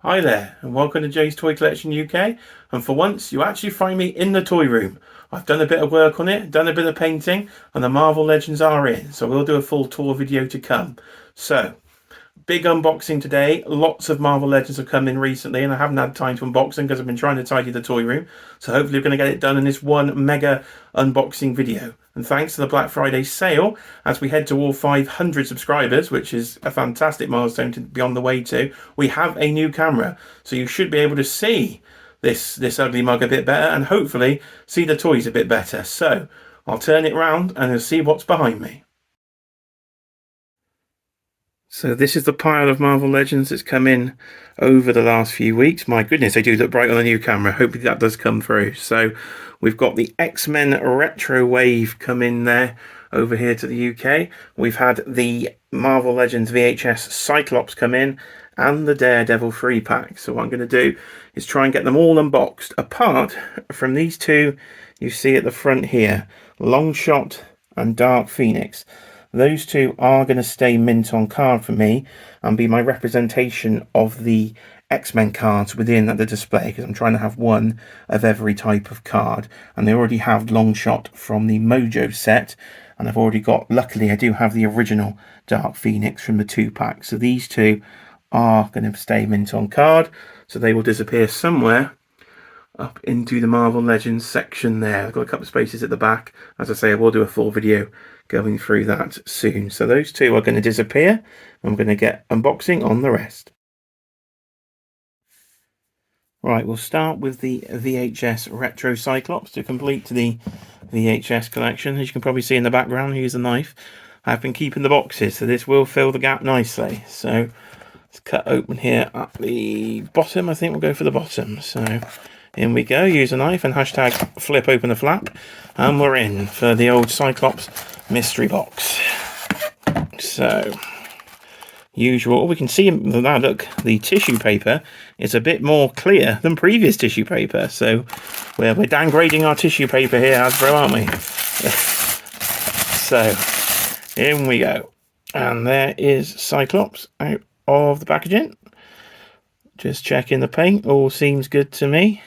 Hi there, and welcome to Jay's Toy Collection UK. And for once, you actually find me in the toy room. I've done a bit of work on it, done a bit of painting, and the Marvel Legends are in. So we'll do a full tour video to come. So, big unboxing today. Lots of Marvel Legends have come in recently, and I haven't had time to unbox them because I've been trying to tidy the toy room. So hopefully we're going to get it done in this one mega unboxing video. And thanks to the Black Friday sale, as we head to all 500 subscribers, which is a fantastic milestone to be on the way to, we have a new camera. So you should be able to see this ugly mug a bit better and hopefully see the toys a bit better. So I'll turn it round and you'll see what's behind me. So this is the pile of Marvel Legends that's come in over the last few weeks. My goodness, they do look bright on the new camera. Hopefully that does come through. So we've got the X-Men Retro wave come in there over here to the UK. We've had the Marvel Legends VHS Cyclops come in and the Daredevil 3-pack. So what I'm going to do is try and get them all unboxed. Apart from these two you see at the front here, Longshot and Dark Phoenix. Those two are going to stay mint on card for me and be my representation of the X-Men cards within the display, because I'm trying to have one of every type of card. And they already have Longshot from the Mojo set, and I've already got, luckily I do have the original Dark Phoenix from the 2-pack. So these two are going to stay mint on card, so they will disappear somewhere up into the Marvel Legends section there. I've got a couple of spaces at the back. As I say, I will do a full video going through that soon. So those two are going to disappear. I'm going to get unboxing on the rest. Right, we'll start with the VHS Retro Cyclops to complete the VHS collection. As you can probably see in the background, here's a knife. I've been keeping the boxes, so this will fill the gap nicely. So let's cut open here at the bottom. I think we'll go for the bottom. So in we go, use a knife and hashtag flip open the flap, and we're in for the old Cyclops mystery box. So, usual, we can see that, look, the tissue paper is a bit more clear than previous tissue paper. So, we're downgrading our tissue paper here, Hasbro, aren't we? So, in we go. And there is Cyclops out of the packaging. Just checking the paint, all seems good to me.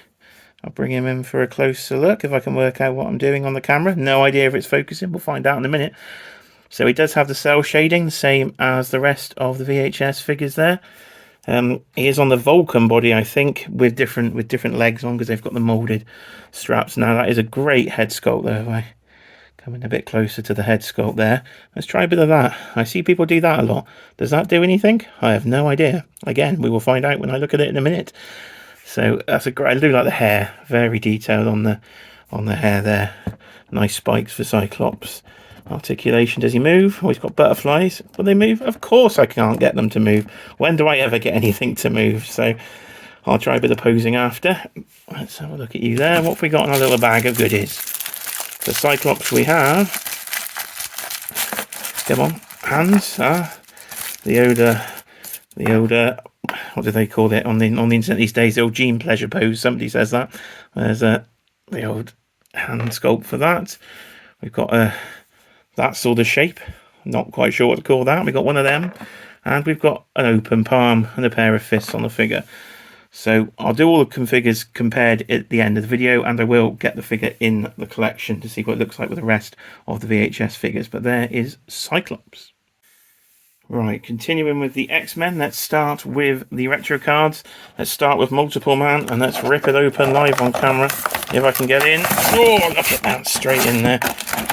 I'll bring him in for a closer look if I can work out what I'm doing on the camera. No idea if it's focusing. We'll find out in a minute. So he does have the cell shading, the same as the rest of the VHS figures there. He is on the Vulcan body, I think, with different legs on, because they've got the moulded straps. Now that is a great head sculpt though. If I come in a bit closer to the head sculpt there. Let's try a bit of that. I see people do that a lot. Does that do anything? I have no idea. Again, we will find out when I look at it in a minute. So that's a great. I do like the hair, very detailed on the hair there. Nice spikes for Cyclops. Articulation. Does he move? Oh, he's got butterflies. Will they move? Of course I can't get them to move. When do I ever get anything to move? So I'll try a bit of posing after. Let's have a look at you there. What have we got in our little bag of goodies? For Cyclops we have, come on, hands. The older, what do they call it on the internet these days? The old gene pleasure pose. Somebody says that. There's the old hand sculpt for that. We've got that sort of shape. Not quite sure what to call that. We've got one of them, and we've got an open palm and a pair of fists on the figure. So I'll do all the figures compared at the end of the video, and I will get the figure in the collection to see what it looks like with the rest of the VHS figures. But there is Cyclops. Right, continuing with the X-Men, let's start with the retro cards. Let's start with Multiple Man, and let's rip it open live on camera, if I can get in. Oh, look at that, straight in there.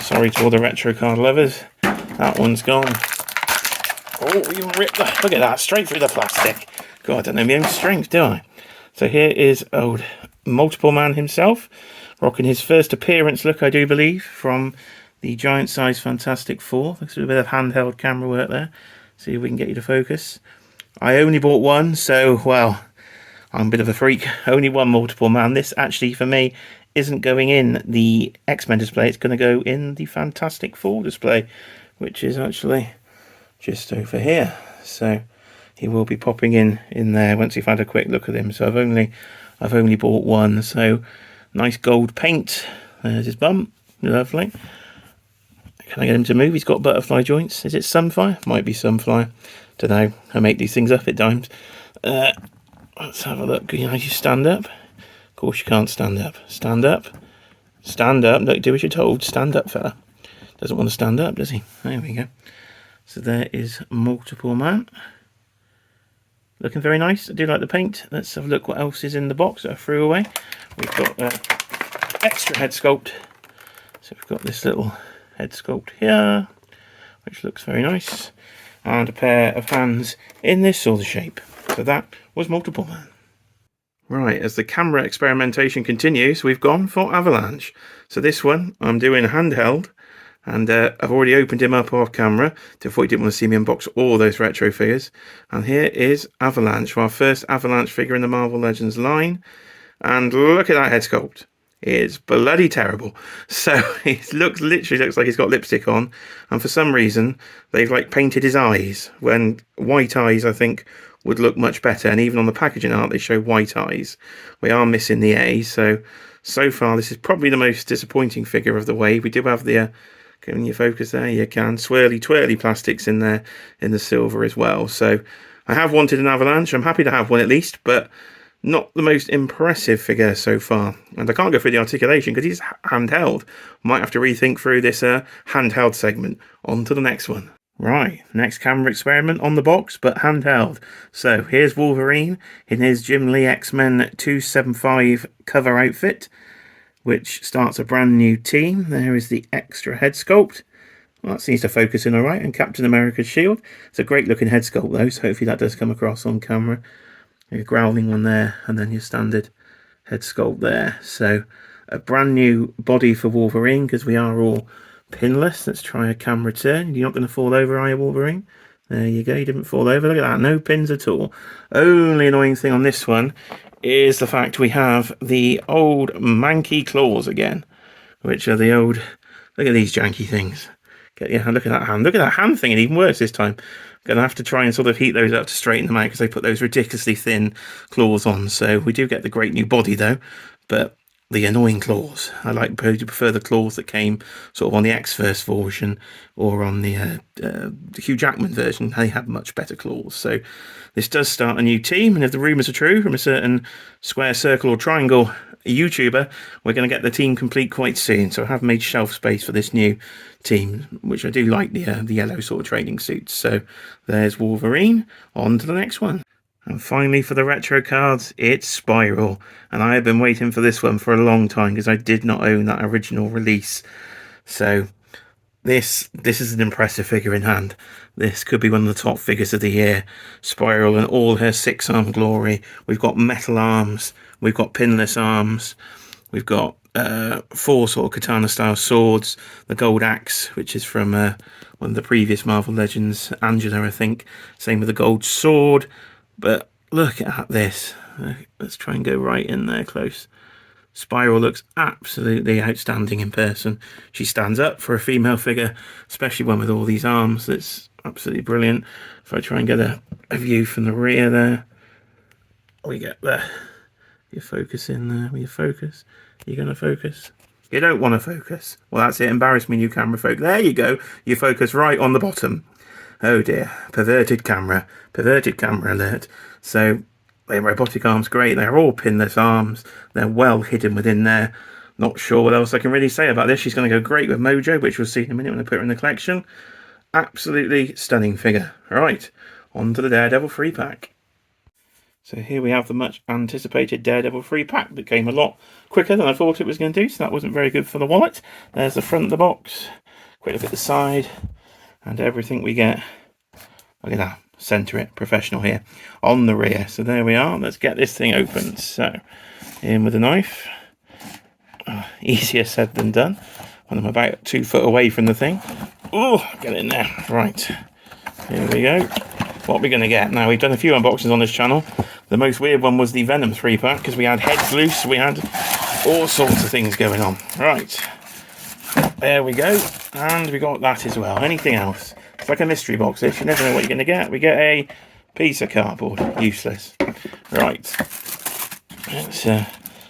Sorry to all the retro card lovers. That one's gone. Oh, you ripped the... Look at that, straight through the plastic. God, I don't know my own strength, do I? So here is old Multiple Man himself, rocking his first appearance look, I do believe, from the giant size Fantastic Four. Looks a bit of handheld camera work there. See if we can get you to focus. I only bought one, so, well, I'm a bit of a freak. Only one Multiple Man. This actually, for me, isn't going in the X-Men display. It's going to go in the Fantastic Four display, which is actually just over here. So he will be popping in there once you've had a quick look at him. So I've only bought one. So nice gold paint. There's his bum. Lovely. Can I get him to move? He's got butterfly joints. Is it Sunfire? Might be Sunfire. Don't know. I make these things up at times. let's have a look. You stand up. Of course you can't stand up. Stand up. Stand up. Look, do as you're told. Stand up, fella. Doesn't want to stand up, does he? There we go. So there is Multiple Man. Looking very nice. I do like the paint. Let's have a look what else is in the box that I threw away. We've got extra head sculpt. So we've got this little head sculpt here, which looks very nice. And a pair of hands in this sort of shape. So that was Multiple Man. Right, as the camera experimentation continues, we've gone for Avalanche. So this one, I'm doing handheld. And I've already opened him up off camera to avoid you didn't want to see me unbox all those retro figures. And here is Avalanche, our first Avalanche figure in the Marvel Legends line. And look at that head sculpt. It's bloody terrible. So it literally looks like he's got lipstick on. And for some reason, they've like painted his eyes, when white eyes, I think, would look much better. And even on the packaging art, they show white eyes. We are missing the A. So far, this is probably the most disappointing figure of the wave. We do have the... Can you focus there? You can. Swirly twirly plastics in there in the silver as well. So I have wanted an Avalanche. I'm happy to have one at least, but not the most impressive figure so far. And I can't go through the articulation because he's handheld. Might have to rethink through this handheld segment. On to the next one. Right, next camera experiment on the box, but handheld. So here's Wolverine in his Jim Lee X-Men 275 cover outfit, which starts a brand new team. There is the extra head sculpt. Well, that seems to focus in all right. And Captain America's shield. It's a great looking head sculpt though, so hopefully that does come across on camera. Your growling one there, and then your standard head sculpt there. So a brand new body for Wolverine, because we are all pinless. Let's try a camera turn. You're not going to fall over, are you, Wolverine? There you go, you didn't fall over. Look at that, no pins at all. Only annoying thing on this one is the fact we have the old manky claws again, which are the old... Look at these janky things. Yeah, look at that hand. Look at that hand thing, and even worse this time. Going to have to try and sort of heat those up to straighten them out because they put those ridiculously thin claws on. So we do get the great new body though, but the annoying claws. I prefer the claws that came sort of on the X-Verse version or on the Hugh Jackman version. They have much better claws. So this does start a new team, and if the rumours are true from a certain square, circle or triangle YouTuber, we're going to get the team complete quite soon. So I have made shelf space for this new team, which I do like the yellow sort of training suits. So there's Wolverine. On to the next one. And finally, for the retro cards, it's Spiral. And I have been waiting for this one for a long time because I did not own that original release. So this is an impressive figure in hand. This could be one of the top figures of the year. Spiral in all her 6-arm glory. We've got metal arms. We've got pinless arms. We've got 4 sort of katana-style swords. The gold axe, which is from one of the previous Marvel Legends, Angela, I think. Same with the gold sword. But look at this. Let's try and go right in there close. Spiral looks absolutely outstanding in person. She stands up for a female figure, especially one with all these arms. It's absolutely brilliant. If I try and get a view from the rear there, we get there. You focus in there. Will you focus? You're going to focus? You don't want to focus. Well, that's it. Embarrass me, new camera folk. There you go. You focus right on the bottom. Oh dear, perverted camera alert. So, their robotic arms, great. They're all pinless arms. They're well hidden within there. Not sure what else I can really say about this. She's going to go great with Mojo, which we'll see in a minute when I put her in the collection. Absolutely stunning figure. Right, on to the Daredevil 3-pack. So here we have the much anticipated Daredevil 3-pack that came a lot quicker than I thought it was going to do, so that wasn't very good for the wallet. There's the front of the box. Quick look at the side. And everything we get, look at that, centre it, professional here, on the rear. So there we are, let's get this thing open. So, in with a knife. Easier said than done. When I'm about 2 foot away from the thing. Oh, get it in there. Right, here we go. What we're going to get. Now, we've done a few unboxings on this channel. The most weird one was the Venom 3-pack, because we had heads loose, we had all sorts of things going on. Right. There we go, and we got that as well. Anything else? It's like a mystery box. This you never know what you're going to get. We get a piece of cardboard, useless. Right, there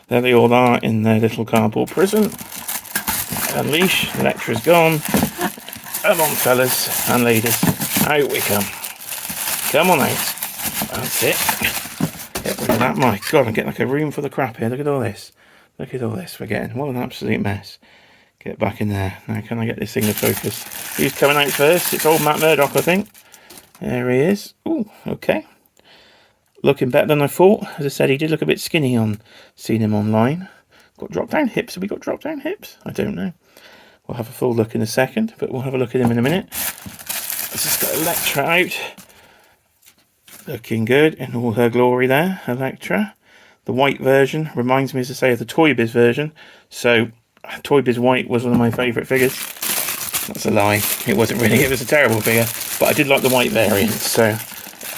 they all are in their little cardboard prison. Unleash. Elektra's gone. Come on, fellas and ladies, out we come. Come on out. That's it. Get rid of that. My God, I'm getting like a room full of crap here. Look at all this. Look at all this we're getting. What an absolute mess. Get back in there. Now, can I get this thing to focus? Who's coming out first? It's old Matt Murdock, I think. There he is. Oh, okay. Looking better than I thought. As I said, he did look a bit skinny on seeing him online. Got drop-down hips. Have we got drop-down hips? I don't know. We'll have a full look in a second, but we'll have a look at him in a minute. Let's just get Elektra out. Looking good in all her glory there, Elektra. The white version reminds me, as I say, of the Toy Biz version. So, Toy Biz White was one of my favourite figures. That's a lie. It wasn't really. It was a terrible figure. But I did like the white variant, so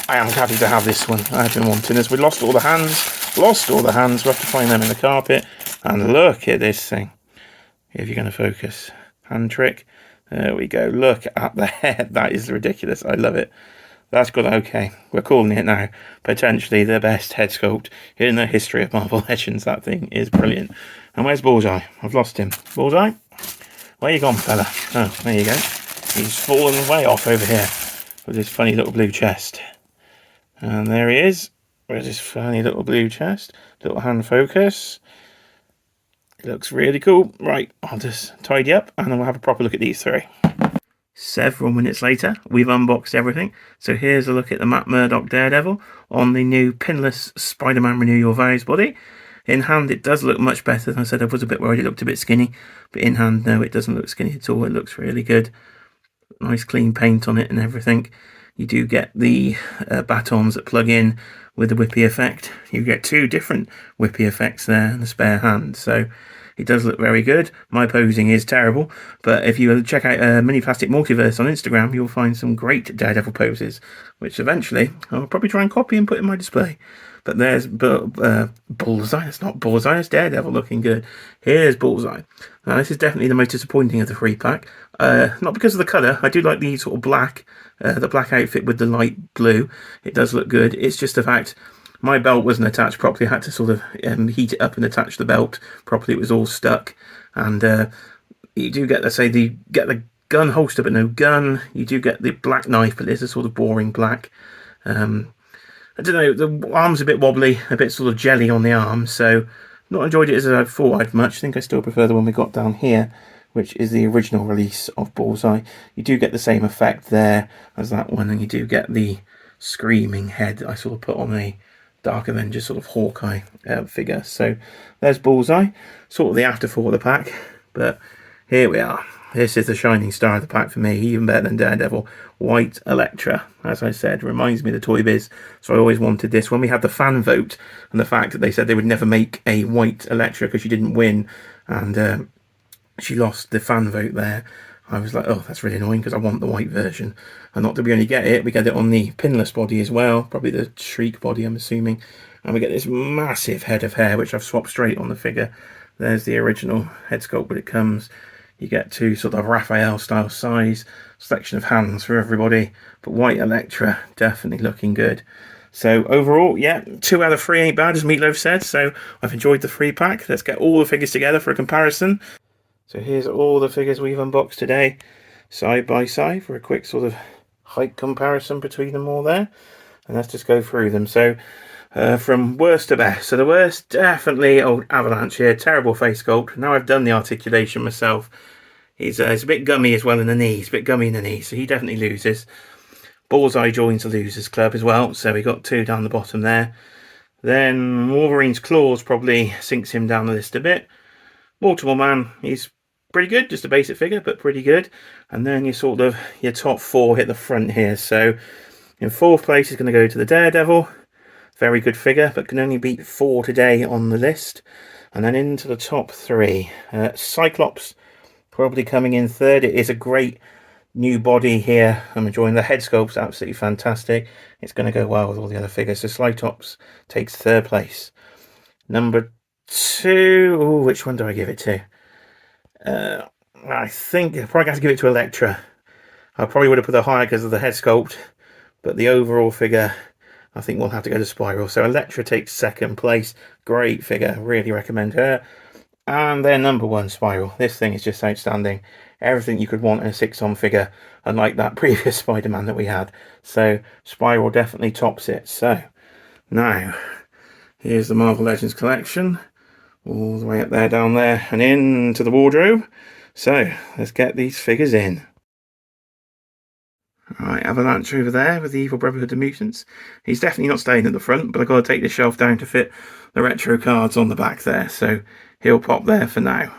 I am happy to have this one. I've been wanting this. We lost all the hands. Lost all the hands. We'll have to find them in the carpet. And look at this thing. If you're going to focus. Hand trick. There we go. Look at the head. That is ridiculous. I love it. That's good. Okay. We're calling it now. Potentially the best head sculpt in the history of Marvel Legends. That thing is brilliant. And where's Bullseye? I've lost him. Bullseye? Where you gone, fella? Oh, there you go. He's fallen way off over here with his funny little blue chest. And there he is. Where's his funny little blue chest? Little hand focus. Looks really cool. Right, I'll just tidy up and then we'll have a proper look at these three. Several minutes later, we've unboxed everything. So here's a look at the Matt Murdock Daredevil on the new pinless Spider-Man Renew Your Vows body. In hand, it does look much better. Than I said, I was a bit worried it looked a bit skinny. But in hand, no, it doesn't look skinny at all. It looks really good. Nice clean paint on it and everything. You do get the batons that plug in with the whippy effect. You get two different whippy effects there and a spare hand. So it does look very good. My posing is terrible, but if you check out Mini Plastic Multiverse on Instagram, you'll find some great Daredevil poses, which eventually I'll probably try and copy and put in my display. But there's Bullseye. It's not Bullseye, it's Daredevil looking good. Here's Bullseye. Now, this is definitely the most disappointing of the 3-pack. Not because of the colour. I do like the sort of black, the black outfit with the light blue. It does look good. It's just the fact my belt wasn't attached properly. I had to sort of heat it up and attach the belt properly. It was all stuck. And you do get, let's say, get the gun holster but no gun. You do get the black knife, but it's a sort of boring black. I don't know, the arm's a bit wobbly, a bit sort of jelly on the arm, so not enjoyed it as I thought I'd much. I think I still prefer the one we got down here, which is the original release of Bullseye. You do get the same effect there as that one, and you do get the screaming head I sort of put on a Dark Avengers sort of Hawkeye figure. So there's Bullseye, sort of the afterthought of the pack, but here we are. This is the shining star of the pack for me, even better than Daredevil. White Elektra, as I said, reminds me of the Toy Biz, so I always wanted this. When we had the fan vote, and the fact that they said they would never make a white Elektra because she didn't win, and she lost the fan vote there, I was like, oh, that's really annoying because I want the white version. And not that we only get it, we get it on the pinless body as well, probably the Shriek body, I'm assuming. And we get this massive head of hair, which I've swapped straight on the figure. There's the original head sculpt when it comes. You get two sort of Raphael style size, selection of hands for everybody, but white Elektra definitely looking good. So overall, yeah, 2 out of 3 ain't bad, as Meatloaf said. So I've enjoyed the 3-pack. Let's get all the figures together for a comparison. So here's all the figures we've unboxed today, side by side, for a quick sort of height comparison between them all there. And let's just go through them. So from worst to best. So the worst, definitely old Avalanche here. Terrible face sculpt. Now I've done the articulation myself. He's a bit gummy as well in the knees. A bit gummy in the knees. So he definitely loses. Bullseye joins the losers club as well. So we got 2 down the bottom there. Then Wolverine's claws probably sinks him down the list a bit. Multiple Man, he's pretty good. Just a basic figure, but pretty good. And then your top 4 hit the front here. So in 4th place is going to go to the Daredevil. Very good figure, but can only beat 4 today on the list. And then into the top 3. Cyclops probably coming in 3rd. It is a great new body here. I'm enjoying the head sculpt's absolutely fantastic. It's going to go well with all the other figures. So Cyclops takes 3rd place. Number 2. Ooh, which one do I give it to? I think I probably have to give it to Elektra. I probably would have put her higher because of the head sculpt, but the overall figure, I think we'll have to go to Spiral. So Elektra takes 2nd place. Great figure. Really recommend her. And then number 1, Spiral. This thing is just outstanding. Everything you could want in a 6-on figure, unlike that previous Spider-Man that we had. So Spiral definitely tops it. So now Here's the Marvel Legends collection, all the way up there, down there, and into the wardrobe. So let's get these figures in. Alright, Avalanche over there with the Evil Brotherhood of Mutants. He's definitely not staying at the front, but I've got to take the shelf down to fit the retro cards on the back there, so he'll pop there for now.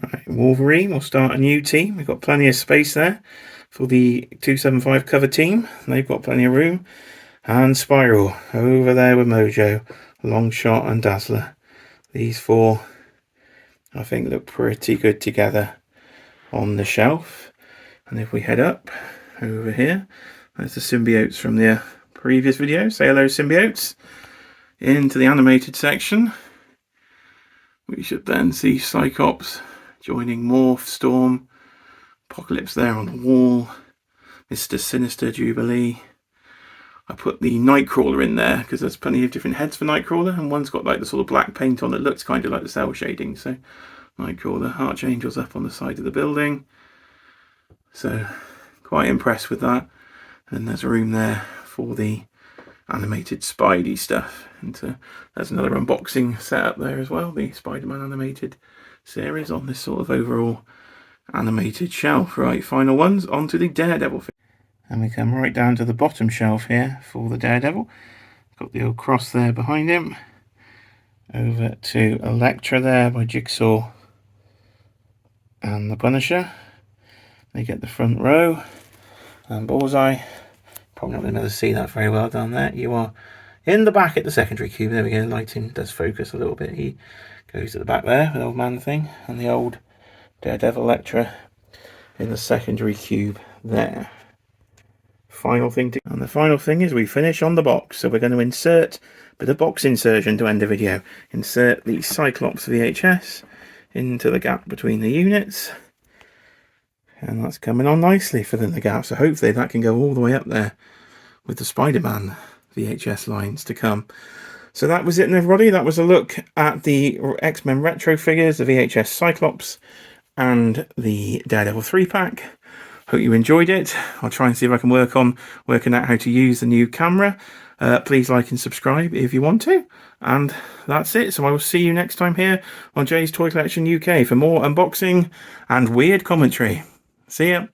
Alright, Wolverine will start a new team. We've got plenty of space there for the 275 cover team. They've got plenty of room. And Spiral over there with Mojo, Longshot and Dazzler. These four, I think, look pretty good together on the shelf. And if we head up over here, there's the symbiotes from the previous video. Say hello, symbiotes. Into the animated section, we should then see Cyclops joining Morph, Storm, Apocalypse there on the wall, Mr. Sinister, Jubilee. I put the Nightcrawler in there because there's plenty of different heads for Nightcrawler, and one's got like the sort of black paint on that looks kind of like the cell shading. So Nightcrawler, Archangel's up on the side of the building. So quite impressed with that. And there's a room there for the animated Spidey stuff. And there's another unboxing set up there as well, the Spider-Man animated series on this sort of overall animated shelf. Right, final ones, onto the Daredevil figure. And we come right down to the bottom shelf here for the Daredevil. Got the old cross there behind him. Over to Elektra there by Jigsaw and the Punisher. They get the front row. And Bullseye. Probably not going to be able to see that very well down there. You are in the back at the secondary cube. There we go. Lighting does focus a little bit. He goes to the back there, the old man thing. And the old Daredevil Elektra in the secondary cube there. Final thing and the final thing is we finish on the box. So we're going to insert a bit of box insertion to end the video. Insert the Cyclops VHS into the gap between the units. And that's coming on nicely filling the gap. So hopefully that can go all the way up there with the Spider-Man VHS lines to come. So that was it, everybody. That was a look at the X-Men Retro figures, the VHS Cyclops and the Daredevil 3-pack. Hope you enjoyed it. I'll try and see if I can work on working out how to use the new camera. Please like and subscribe if you want to. And that's it. So I will see you next time here on Jay's Toy Collection UK for more unboxing and weird commentary. See ya.